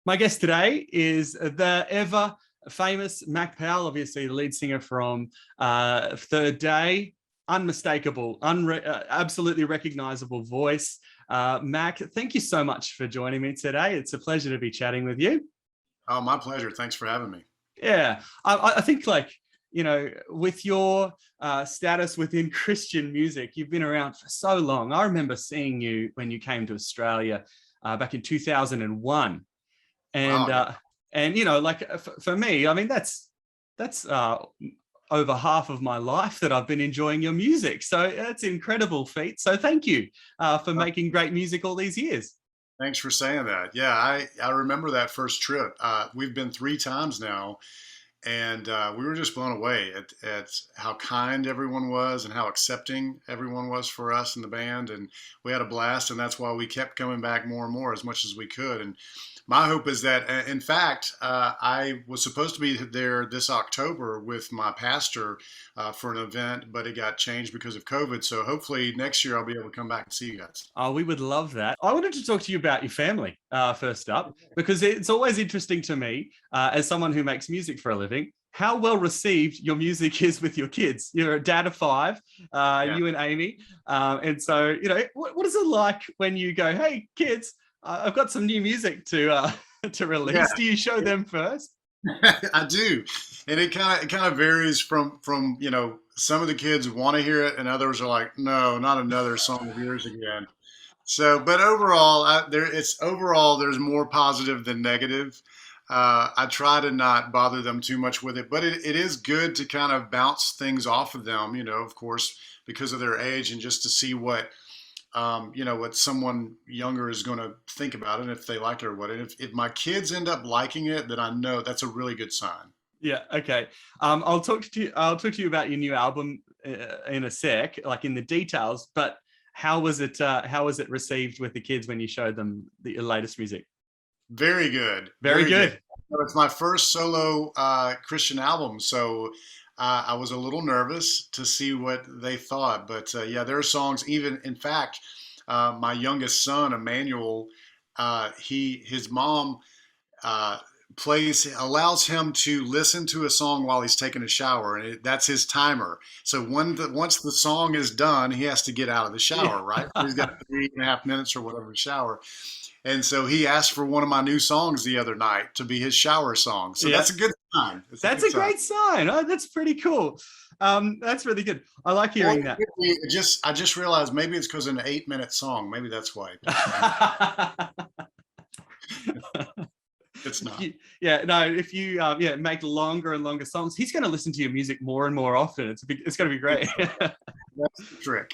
My guest today is the ever famous Mac Powell, obviously the lead singer from Third Day. Unmistakable, absolutely recognizable voice. Mac, thank you so much for joining me today. It's a pleasure to be chatting with you. Oh, my pleasure. Thanks for having me. Yeah, I think with your status within Christian music, you've been around for so long. I remember seeing you when you came to Australia back in 2001. and Wow. Yeah. uh for me, I mean, that's over half of my life that I've been enjoying your music, so that's an incredible feat. So thank you for Uh, making great music all these years. Thanks for saying that. Yeah, I remember that first trip. We've been three times now, and we were just blown away at how kind everyone was and how accepting everyone was for us in the band. And we had a blast, and that's why we kept coming back more and more as much as we could. And my hope is that, in fact, I was supposed to be there this October with my pastor for an event, but it got changed because of COVID. So hopefully next year I'll be able to come back and see you guys. Oh, we would love that. I wanted to talk to you about your family first up, because it's always interesting to me, as someone who makes music for a living, how well received your music is with your kids. You're a dad of five, Yeah. you and Amy. And so, what is it like when you go, hey, kids, I've got some new music to to Yeah. release? Do you show them first? I do, and it kind of varies from some of the kids want to hear it, and others are like, no, not another song of yours again. So, but overall, overall there's more positive than negative. I try to not bother them too much with it, but it is good to kind of bounce things off of them, of course, because of their age, and just to see what someone younger is going to think about it, and if they like it or what. And if my kids end up liking it, then I know that's a really good sign. Yeah. Okay. I'll talk to you about your new album in a sec, like in the details. But how was it? How was it received with the kids when you showed them the latest music? Very good, Very very good. good. So it's my first solo Christian album, so I was a little nervous to see what they thought. But yeah, there are songs. Even in fact, my youngest son, Emmanuel, his mom uh, allows him to listen to a song while he's taking a shower, and that's his timer. So once the song is done, he has to get out of the Yeah. shower, right? So he's got 3.5 minutes or whatever to shower. And so he asked for one of my new songs the other night to be his shower song. So Yeah. that's a good sign. It's a That's good a sign. great sign. Oh, that's pretty cool. That's really good. I like Or hearing that. I just realized maybe it's because an 8 minute song. Maybe that's why. It's not. Yeah, no, if you make longer and longer songs, he's going to listen to your music more and more often. It's going to be great. That's the trick.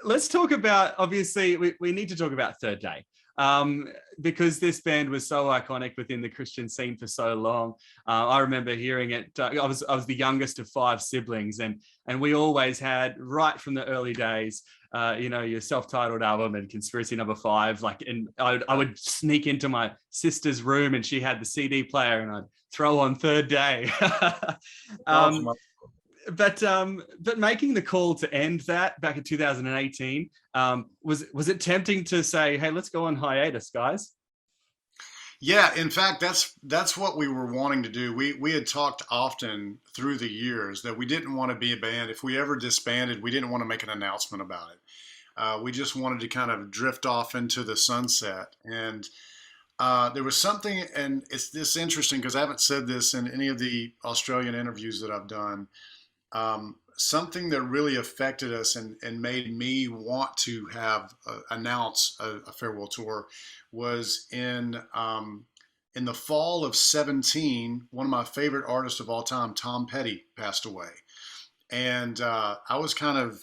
Let's talk about, obviously, we need to talk about Third Day, um, because this band was so iconic within the Christian scene for so long. I remember hearing it. I was the youngest of five siblings, and we always had, right from the early days, your self-titled album and Conspiracy Number Five. And I would sneak into my sister's room, and she had the CD player, and I'd throw on Third Day. um, Awesome. but making the call to end that back in 2018, was it tempting to say, hey, let's go on hiatus, guys? Yeah, in fact, that's what we were wanting to do. We had talked often through the years that we didn't want to be a band. If we ever disbanded, we didn't want to make an announcement about it. We just wanted to kind of drift off into the sunset. And there was something, and it's this interesting because I haven't said this in any of the Australian interviews that I've done. Something that really affected us and made me want to announce a farewell tour was in the fall of 17. One of my favorite artists of all time, Tom Petty, passed away. And I was kind of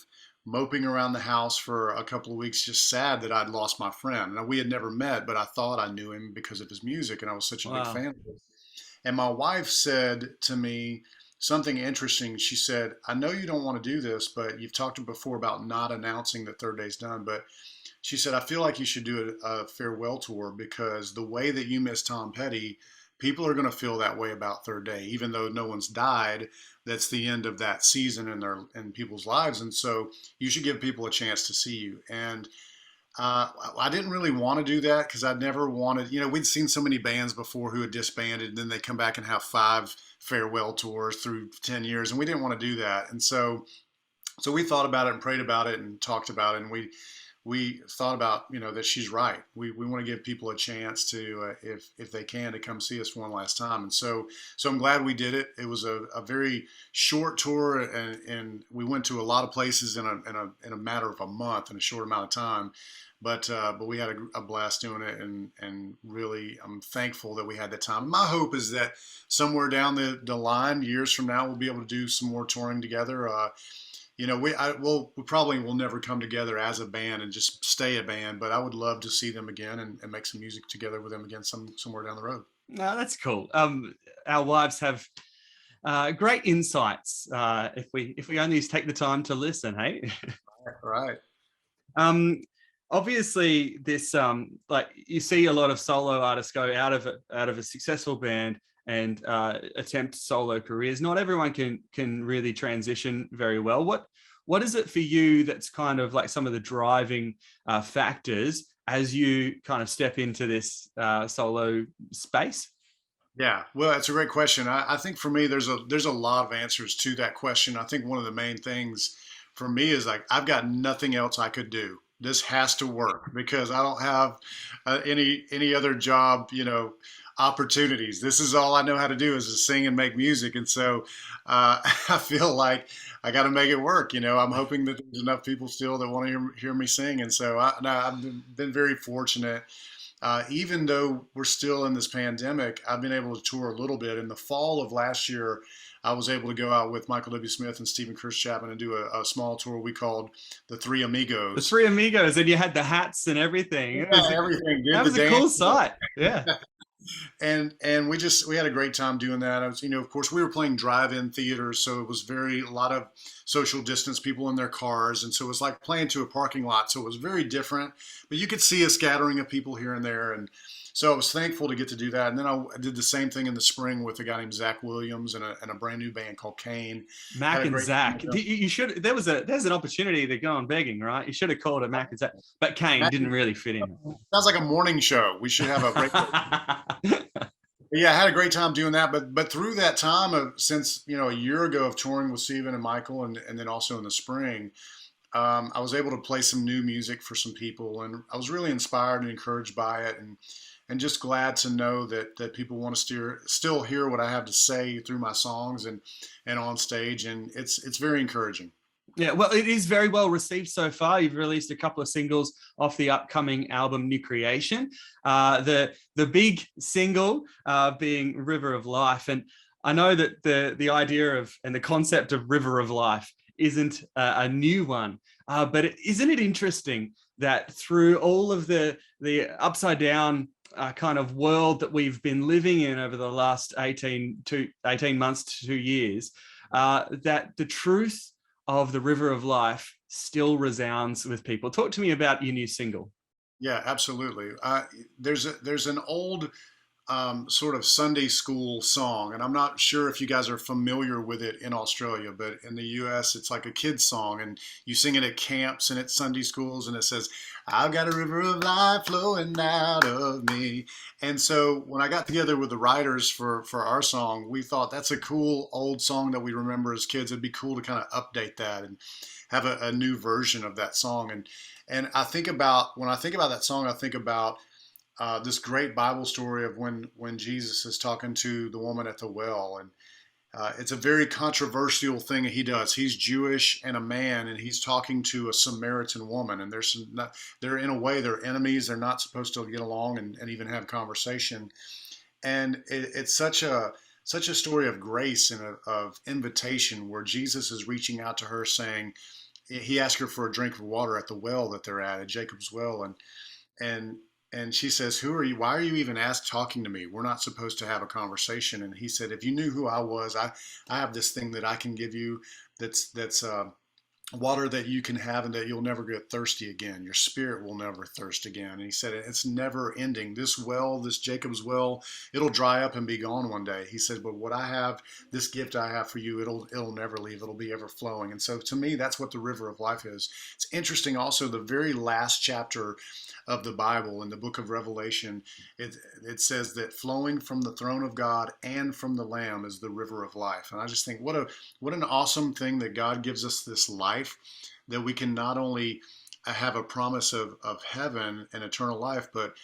moping around the house for a couple of weeks, just sad that I'd lost my friend. Now, we had never met, but I thought I knew him because of his music, and I was such a big Wow. fan of his. And my wife said to me something interesting. She said, I know you don't want to do this, but you've talked before about not announcing that Third Day's done. But she said, I feel like you should do a farewell tour because the way that you miss Tom Petty, people are going to feel that way about Third Day, even though no one's died. That's the end of that season in people's lives. And so you should give people a chance to see you. And I didn't really want to do that because I never wanted, we'd seen so many bands before who had disbanded and then they come back and have five farewell tours through 10 years, and we didn't want to do that. And so we thought about it and prayed about it and talked about it, and we thought about, that she's right. We want to give people a chance to, if they can, to come see us one last time. And so I'm glad we did it. It was a very short tour, and we went to a lot of places in a matter of a month, in a short amount of time. But we had a blast doing it, and really I'm thankful that we had the time. My hope is that somewhere down the line, years from now, we'll be able to do some more touring together. We probably will never come together as a band and just stay a band, but I would love to see them again and make some music together with them again somewhere down the road. No, that's cool. Our wives have great insights if we only take the time to listen. Hey, Right. um, obviously, this like you see a lot of solo artists go out of a successful band and attempt solo careers. Not everyone can really transition very well. What is it for you that's kind of like some of the driving factors as you kind of step into this solo space? Yeah, well, that's a great question. I think for me, there's a lot of answers to that question. I think one of the main things for me is like I've got nothing else I could do. This has to work because I don't have any other job, opportunities. This is all I know how to do is to sing and make music, and so I feel like I got to make it work. I'm hoping that there's enough people still that want to hear me sing, and so I've been very fortunate. Even though we're still in this pandemic, I've been able to tour a little bit. In the fall of last year, I was able to go out with Michael W. Smith and Stephen Chris Chapman and do a small tour we called the Three The Amigos. Three Amigos, and you had the hats and everything. Yeah, everything. Did That the was a cool dance. sight. Yeah. And we had a great time doing that. I was, of course, we were playing drive-in theaters, so it was a lot of social distance, people in their cars, and so it was like playing to a parking lot. So it was very different, but you could see a scattering of people here and there, and so I was thankful to get to do that. And then I did the same thing in the spring with a guy named Zach Williams and a brand new band called Kane. Had Mac a and great time Zach. with them. You should. There's an opportunity to go on begging, right? You should have called it Mac and Zach, but Kane didn't really fit in. Sounds like a morning show. We should have a break. Yeah, I had a great time doing that. But through that time of since a year ago of touring with Steven and Michael, and then also in the spring, I was able to play some new music for some people, and I was really inspired and encouraged by it, and just glad to know that people want to still hear what I have to say through my songs and on stage, and it's very encouraging. Yeah, well, it is very well received so far. You've released a couple of singles off the upcoming album New Creation. The big single being River of Life, and I know that the idea of and the concept of River of Life isn't a new one, but isn't it interesting that through all of the upside down kind of world that we've been living in over the last 18 months to 2 years, that the truth of the River of Life still resounds with people. Talk to me about your new single. Yeah, absolutely. There's an old sort of Sunday school song, and I'm not sure if you guys are familiar with it in Australia, but in the U.S. it's like a kid's song, and you sing it at camps and at Sunday schools, and it says, "I've got a river of life flowing out of me." And so when I got together with the writers for our song, we thought that's a cool old song that we remember as kids. It'd be cool to kind of update that and have a new version of that song. And when I think about that song, I think about this great Bible story of when Jesus is talking to the woman at the well, and it's a very controversial thing he does. He's Jewish and a man, and he's talking to a Samaritan woman, and they're in a way they're enemies. They're not supposed to get along and even have conversation. And it's such a story of grace and of invitation where Jesus is reaching out to her, saying he asked her for a drink of water at the well that they're at Jacob's well, and and she says, "Who are you? Why are you even talking to me? We're not supposed to have a conversation." And he said, "If you knew who I was, I have this thing that I can give you that's water that you can have and that you'll never get thirsty again. Your spirit will never thirst again. And he said, it's never ending. This well, this Jacob's well, it'll dry up and be gone one day. He said, but what I have, this gift I have for you, it'll never leave. It'll be ever flowing. And so to me, that's what the river of life is. It's interesting also, the very last chapter of the Bible in the book of Revelation, it says that flowing from the throne of God and from the Lamb is the river of life. And I just think what an awesome thing that God gives us this life, that we can not only have a promise of heaven and eternal life, but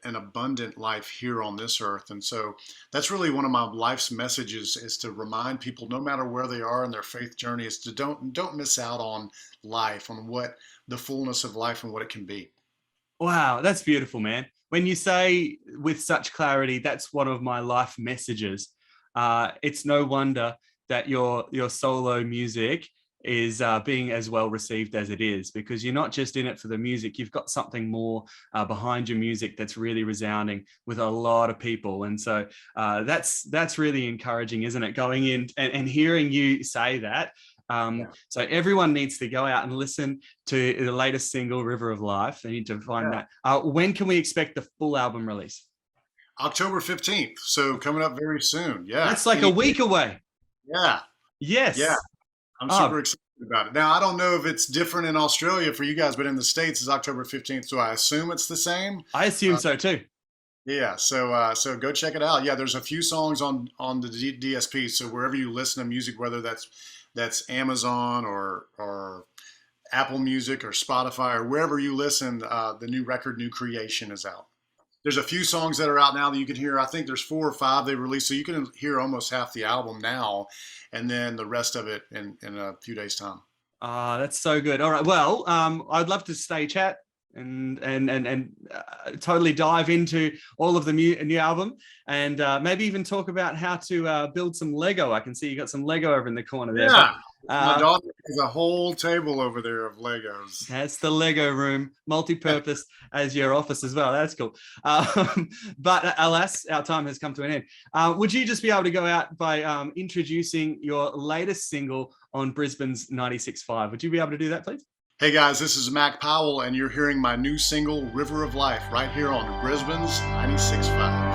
an abundant life here on this earth. And so that's really one of my life's messages, is to remind people, no matter where they are in their faith journey, is to don't miss out on life, on what the fullness of life and what it can be. Wow, that's beautiful, man. When you say with such clarity, that's one of my life messages. It's no wonder that your solo music is being as well received as it is, because you're not just in it for the music. You've got something more behind your music that's really resounding with a lot of people. And so that's really encouraging, isn't it? Going in and hearing you say that. So everyone needs to go out and listen to the latest single, River of Life. They need to find that. When can we expect the full album release? October 15th. So coming up very soon. Yeah. That's like a week away. Yeah. Yes. Yeah. I'm super excited about it. Now, I don't know if it's different in Australia for you guys, but in the States it's October 15th. So I assume it's the same. I assume so too. Yeah. So go check it out. Yeah. There's a few songs on the DSP. So wherever you listen to music, whether that's Amazon or Apple Music or Spotify or wherever you listen, the new record, New Creation, is out. There's a few songs that are out now that you can hear. I think there's 4 or 5 they released, so you can hear almost half the album now, and then the rest of it in a few days' time. That's so good. All right. Well, I'd love to stay chat and totally dive into all of the new album, and maybe even talk about how to build some Lego. I can see you got some Lego over in the corner there. Yeah. My daughter has a whole table over there of Legos. That's the Lego room, multi-purpose as your office as well. That's cool. But alas, our time has come to an end. Would you just be able to go out by introducing your latest single on Brisbane's 96.5? Would you be able to do that, please? Hey guys, this is Mac Powell, and you're hearing my new single, River of Life, right here on Brisbane's 96.5.